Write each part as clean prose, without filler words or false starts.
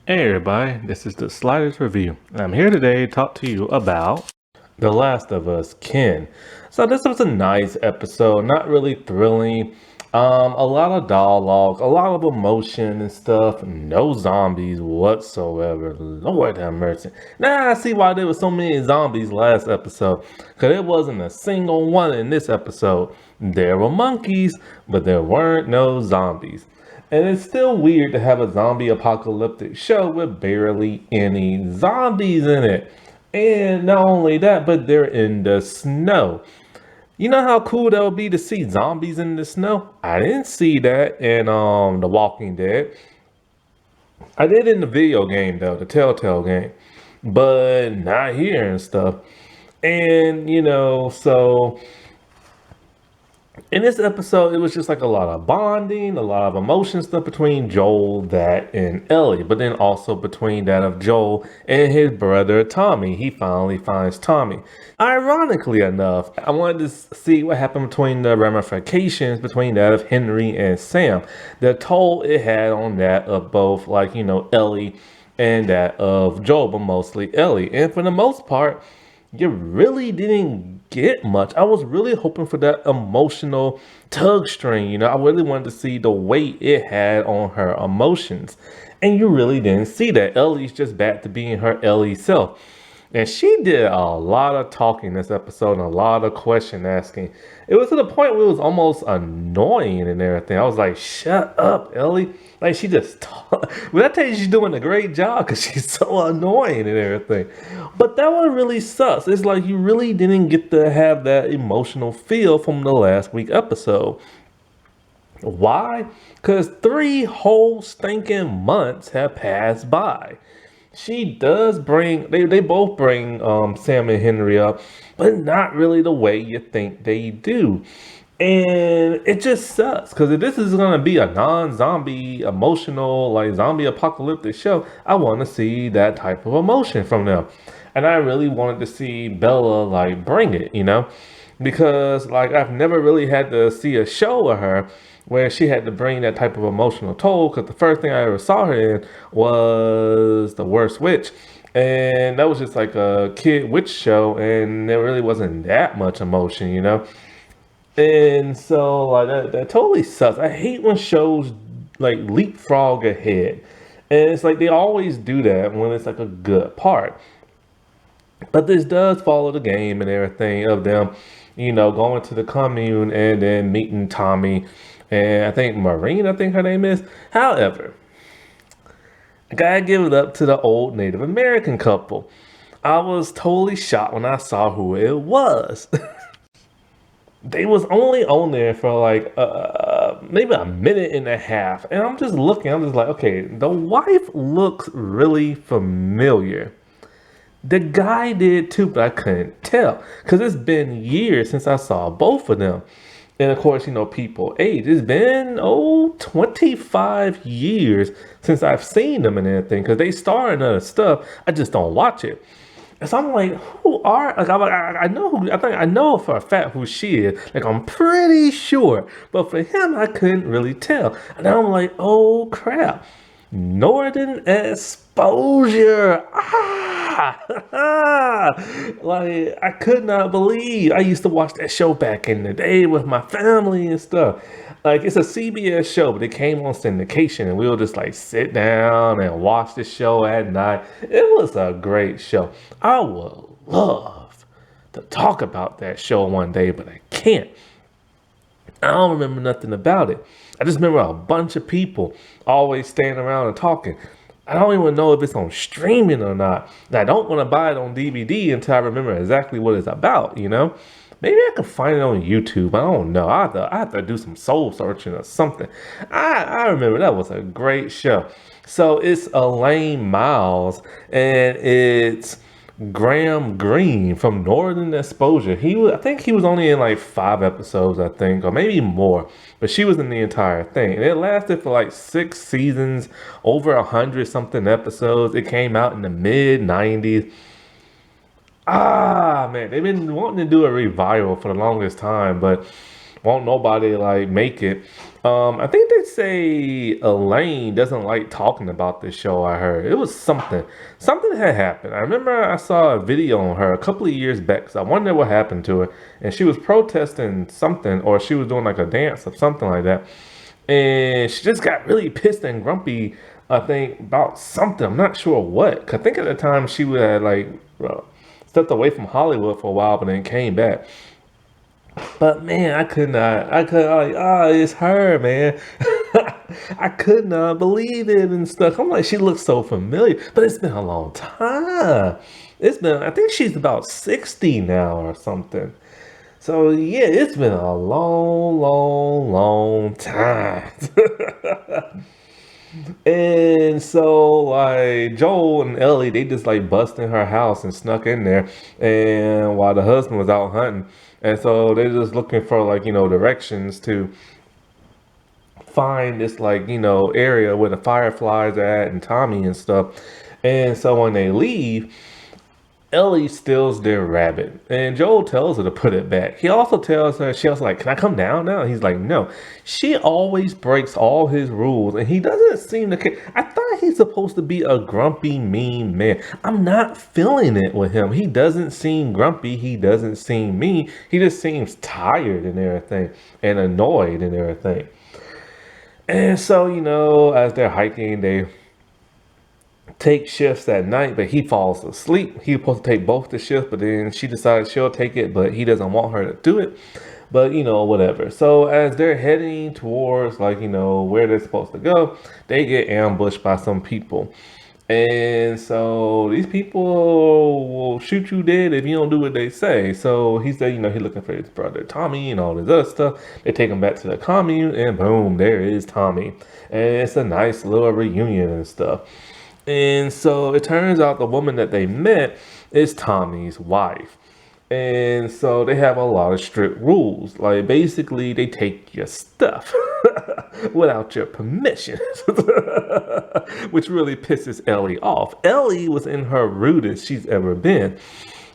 Hey everybody, this is the Sliders Review. I'm here today to talk to you about The Last of Us Ken. So this was a nice episode, not really thrilling. A lot of dialogue, a lot of emotion and stuff. No zombies whatsoever. Lord have mercy. Now I see why there was so many zombies last episode. Cause there wasn't a single one in this episode. There were monkeys, but there weren't no zombies. And it's still weird to have a zombie apocalyptic show with barely any zombies in it. And not only that, but they're in the snow. You know how cool that would be to see zombies in the snow? I didn't see that in The Walking Dead. I did in the video game though, the Telltale game, but not here and stuff. And so in this episode, it was just like a lot of bonding, a lot of emotion stuff between Joel, that, and Ellie, but then also between that of Joel and his brother Tommy. He finally finds Tommy. Ironically enough, I wanted to see what happened between the ramifications between that of Henry and Sam, the toll it had on that of both, Ellie and that of Joel, but mostly Ellie. And for the most part, you really didn't get much. I was really hoping for that emotional tug string. I really wanted to see the weight it had on her emotions. And you really didn't see that. Ellie's just back to being her Ellie self. And she did a lot of talking this episode and a lot of question asking. It was to the point where it was almost annoying and everything. I was like, shut up, Ellie. Like, she just talk. Well, I tell you, she's doing a great job because she's so annoying and everything. But that one really sucks. It's like you really didn't get to have that emotional feel from the last week episode. Why? Because 3 whole stinking months have passed by. She does bring, they both bring Sam and Henry up, but not really the way you think they do. And it just sucks because if this is going to be a non-zombie, emotional, like zombie apocalyptic show, I want to see that type of emotion from them. And I really wanted to see Bella like bring it, because like I've never really had to see a show of her where she had to bring that type of emotional toll, because the first thing I ever saw her in was The Worst Witch, and that was just like a kid witch show, and there really wasn't that much emotion. And so like that totally sucks. I hate when shows like leapfrog ahead, and it's like they always do that when it's like a good part. But this does follow the game and everything of them, going to the commune and then meeting Tommy and I think Maureen, I think her name is. However, I gotta give it up to the old Native American couple. I was totally shocked when I saw who it was. They was only on there for like maybe a minute and a half, and I'm just looking. I'm just like, okay, the wife looks really familiar. The guy did too, but I couldn't tell because it's been years since I saw both of them. And of course, people age. It's been, 25 years since I've seen them and everything because they star in other stuff. I just don't watch it. And so I'm like, who are, like, I know who, I think I know for a fact who she is. Like, I'm pretty sure. But for him, I couldn't really tell. And I'm like, oh crap. Northern Exposure. Like, I could not believe. I used to watch that show back in the day with my family and stuff. Like, it's a CBS show, but it came on syndication, and we would just like sit down and watch the show at night. It was a great show. I would love to talk about that show one day, but I can't. I don't remember nothing about it. I just remember a bunch of people always standing around and talking. I don't even know if it's on streaming or not. And I don't want to buy it on DVD until I remember exactly what it's about. Maybe I can find it on YouTube. I don't know. I have to do some soul searching or something. I remember that was a great show. So it's Elaine Miles, and it's Graham Greene from Northern Exposure. I think he was only in like 5 episodes, I think, or maybe more. But she was in the entire thing. And it lasted for like 6 seasons, over 100 something episodes. It came out in the mid 90s. Ah, man, they've been wanting to do a revival for the longest time, but won't nobody like make it. I think they say Elaine doesn't like talking about this show. I heard it was something had happened. I remember I saw a video on her a couple of years back. So I wonder what happened to her. And she was protesting something, or she was doing like a dance or something like that. And she just got really pissed and grumpy. I think about something. I'm not sure what. 'Cause I think at the time she had like stepped away from Hollywood for a while, but then came back. But man, I could not. I could like, it's her, man. I could not believe it and stuff. I'm like, she looks so familiar, but it's been a long time. It's been, I think she's about 60 now or something. So yeah, it's been a long, long, long time. And so like Joel and Ellie, they just like bust in her house and snuck in there, and while the husband was out hunting, and so they're just looking for like directions to find this like area where the fireflies are at and Tommy and stuff. And so when they leave, Ellie steals their rabbit, and Joel tells her to put it back. He also tells her, she was like, "Can I come down now?" And he's like, "No." She always breaks all his rules, and he doesn't seem to care. I thought he's supposed to be a grumpy, mean man. I'm not feeling it with him. He doesn't seem grumpy. He doesn't seem mean. He just seems tired and everything, and annoyed and everything. And so, as they're hiking, they take shifts at night, but he falls asleep. He was supposed to take both the shifts, but then she decides she'll take it, but he doesn't want her to do it. But whatever. So as they're heading towards like where they're supposed to go, they get ambushed by some people. And so these people will shoot you dead if you don't do what they say. So he said, he's looking for his brother Tommy and all this other stuff. They take him back to the commune, and boom, there is Tommy. And it's a nice little reunion and stuff. And so it turns out the woman that they met is Tommy's wife. And so they have a lot of strict rules. Like basically they take your stuff without your permission, which really pisses Ellie off. Ellie was in her rudest she's ever been.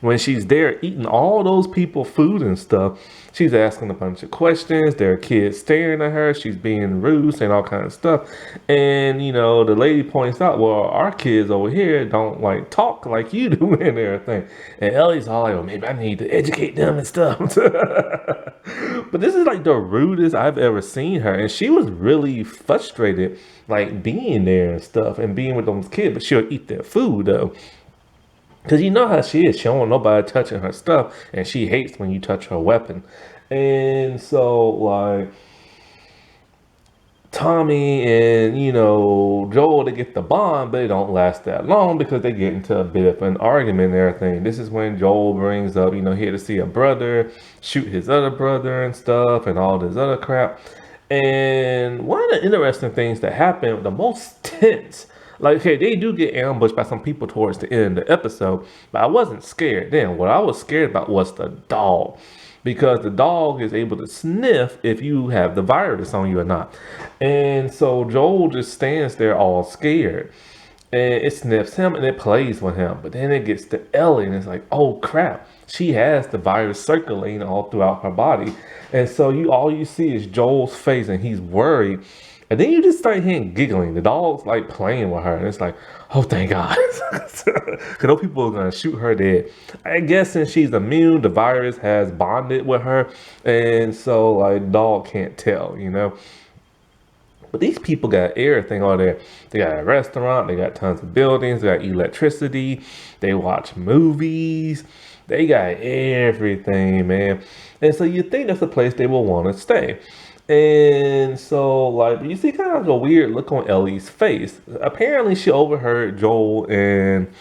When she's there eating all those people food and stuff, she's asking a bunch of questions. There are kids staring at her. She's being rude, saying all kinds of stuff. And, the lady points out, well, our kids over here don't like talk like you do and everything. And Ellie's all like, well, maybe I need to educate them and stuff. But this is like the rudest I've ever seen her. And she was really frustrated, like being there and stuff and being with those kids. But she'll eat their food though. Because you know how she is. She don't want nobody touching her stuff. And she hates when you touch her weapon. And so, like, Tommy and, Joel, they get the bond, but they don't last that long because they get into a bit of an argument and everything. This is when Joel brings up, he had to see a brother shoot his other brother and stuff and all this other crap. And one of the interesting things that happened, the most tense, like, okay, they do get ambushed by some people towards the end of the episode, but I wasn't scared then. What I was scared about was the dog, because the dog is able to sniff if you have the virus on you or not. And so Joel just stands there all scared, and it sniffs him and it plays with him. But then it gets to Ellie, and it's like, oh crap, she has the virus circulating all throughout her body. And so all you see is Joel's face, and he's worried. And then you just start hearing giggling. The dog's like playing with her. And it's like, oh, thank God. Because those people are going to shoot her dead. I guess since she's immune, the virus has bonded with her. And so, like, dog can't tell, But these people got everything on there. They got a restaurant. They got tons of buildings. They got electricity. They watch movies. They got everything, man. And so you think that's a place they will want to stay. And so, like, you see kind of a weird look on Ellie's face. Apparently, she overheard Joel and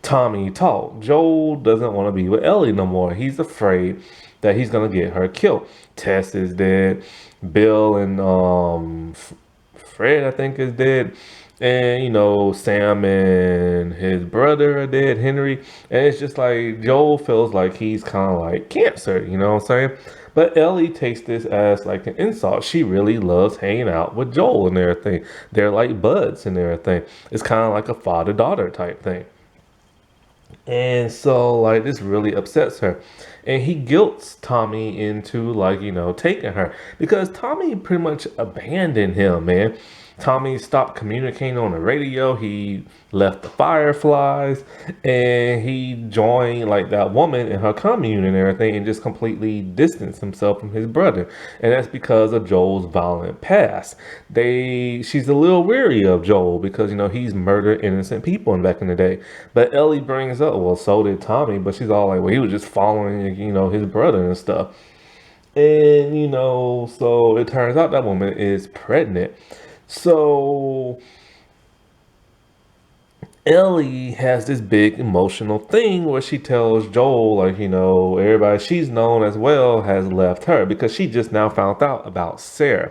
Tommy talk. Joel doesn't want to be with Ellie no more. He's afraid that he's going to get her killed. Tess is dead. Bill and Fred, I think, is dead. And, Sam and his brother are dead, Henry. And it's just like Joel feels like he's kind of like cancer, you know what I'm saying? But Ellie takes this as like an insult. She really loves hanging out with Joel and everything. They're like buds and everything. It's kind of like a father-daughter type thing. And so, like, this really upsets her. And he guilts Tommy into, like, taking her because Tommy pretty much abandoned him, man. Tommy stopped communicating on the radio. He left the Fireflies and he joined, like, that woman in her commune and everything and just completely distanced himself from his brother. And that's because of Joel's violent past. She's a little weary of Joel because, he's murdered innocent people back in the day. But Ellie brings up, well, so did Tommy, but she's all like, well, he was just following, his brother and stuff. And, so it turns out that woman is pregnant. So Ellie has this big emotional thing where she tells Joel, like, everybody she's known as well has left her because she just now found out about Sarah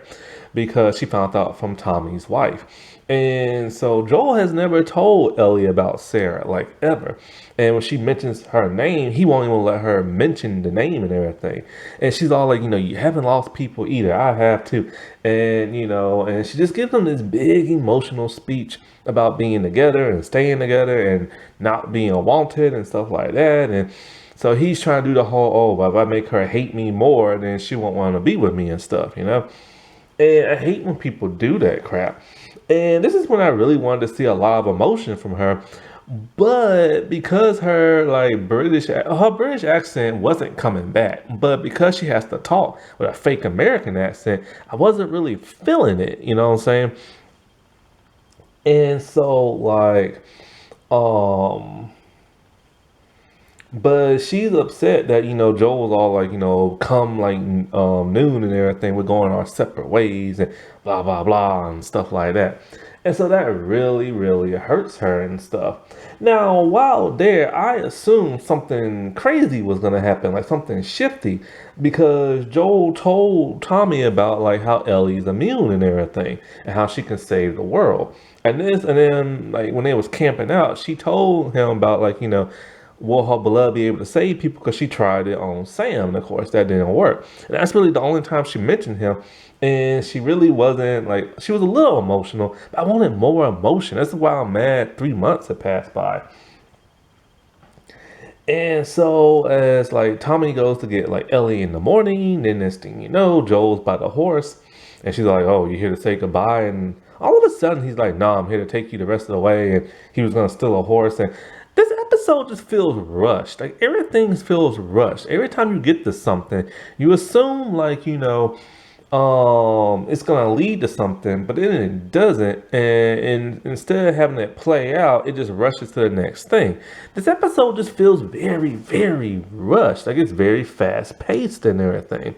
because she found out from Tommy's wife. And so Joel has never told Ellie about Sarah, like ever. And when she mentions her name, he won't even let her mention the name and everything. And she's all like, you haven't lost people either. I have too. And, and she just gives him this big emotional speech about being together and staying together and not being wanted and stuff like that. And so he's trying to do the whole, oh, but if I make her hate me more, then she won't want to be with me and stuff. And I hate when people do that crap. And this is when I really wanted to see a lot of emotion from her. But because her British accent wasn't coming back, but because she has to talk with a fake American accent, I wasn't really feeling it, you know what I'm saying? And so um but she's upset that, Joel's all like, come like noon and everything, we're going our separate ways and blah blah blah and stuff like that. And so that really, really hurts her and stuff. Now, while there, I assumed something crazy was gonna happen, like something shifty, because Joel told Tommy about like how Ellie's immune and everything, and how she can save the world. And then like when they was camping out, she told him about like, will her beloved be able to save people because she tried it on Sam, and of course that didn't work. And that's really the only time she mentioned him. And she really wasn't like, she was a little emotional, but I wanted more emotion. That's why I'm mad 3 months had passed by. And so as like Tommy goes to get like Ellie in the morning, then this thing Joel's by the horse, and she's like, "Oh, you here to say goodbye?" And all of a sudden he's like, "No, I'm here to take you the rest of the way." And he was gonna steal a horse. And this episode just feels rushed. Like everything feels rushed. Every time you get to something, you assume like it's gonna lead to something, but then it doesn't, and instead of having it play out, it just rushes to the next thing. This episode just feels very, very rushed. Like it's very fast paced and everything.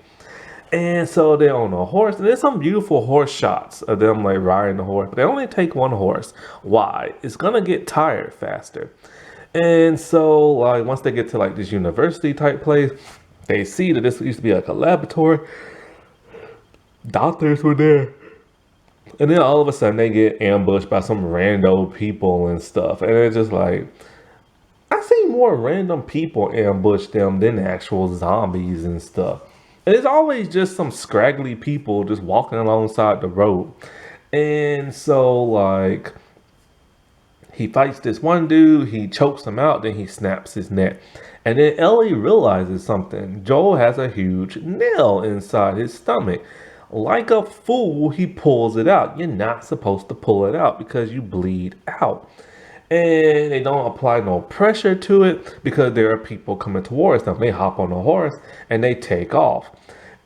And so they're on a horse, and there's some beautiful horse shots of them like riding the horse, but they only take one horse. Why? It's gonna get tired faster. And so like once they get to like this university type place, they see that this used to be like a laboratory. Doctors were there. And then all of a sudden they get ambushed by some rando people and stuff. And it's just like, I see more random people ambush them than actual zombies and stuff. And it's always just some scraggly people just walking alongside the road. And so like, he fights this one dude, he chokes him out, then he snaps his neck. And then Ellie realizes something. Joel has a huge nail inside his stomach. Like a fool, he pulls it out. You're not supposed to pull it out because you bleed out. And they don't apply no pressure to it because there are people coming towards them. They hop on a horse and they take off.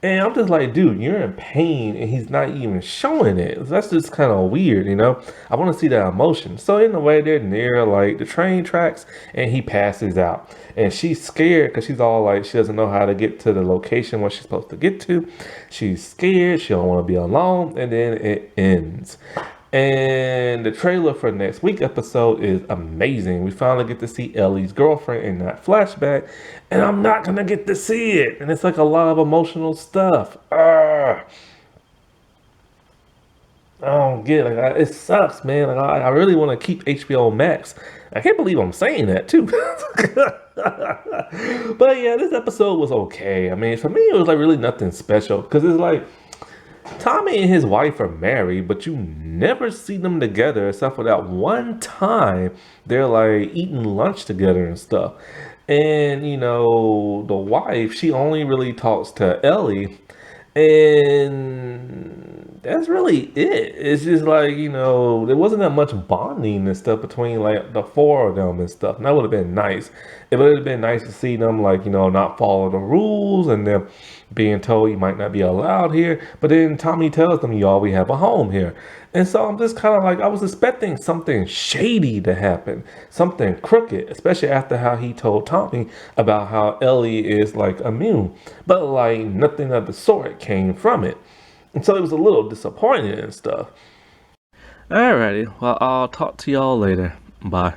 And I'm just like, dude, you're in pain and he's not even showing it. That's just kind of weird. I want to see that emotion. So in a way, they're near like the train tracks and he passes out. And she's scared because she's all like, she doesn't know how to get to the location where she's supposed to get to. She's scared. She don't want to be alone. And then it ends. And the trailer for next week episode is amazing. We finally get to see Ellie's girlfriend in that flashback, and I'm not gonna get to see it. And it's like a lot of emotional stuff. I don't get it. It sucks, man. I really want to keep HBO Max. I can't believe I'm saying that too. But yeah, this episode was okay. I mean, for me, it was like really nothing special because it's like Tommy and his wife are married, but you never see them together except for that one time they're like eating lunch together and stuff. And the wife, she only really talks to Ellie, and that's really it. It's just like, there wasn't that much bonding and stuff between like the four of them and stuff. And that would have been nice. It would have been nice to see them like, not follow the rules and them being told you might not be allowed here. But then Tommy tells them you always have a home here. And so I'm just kind of like, I was expecting something shady to happen, something crooked, especially after how he told Tommy about how Ellie is like immune. But like nothing of the sort came from it. And so it was a little disappointing and stuff. Alrighty, well, I'll talk to y'all later. Bye.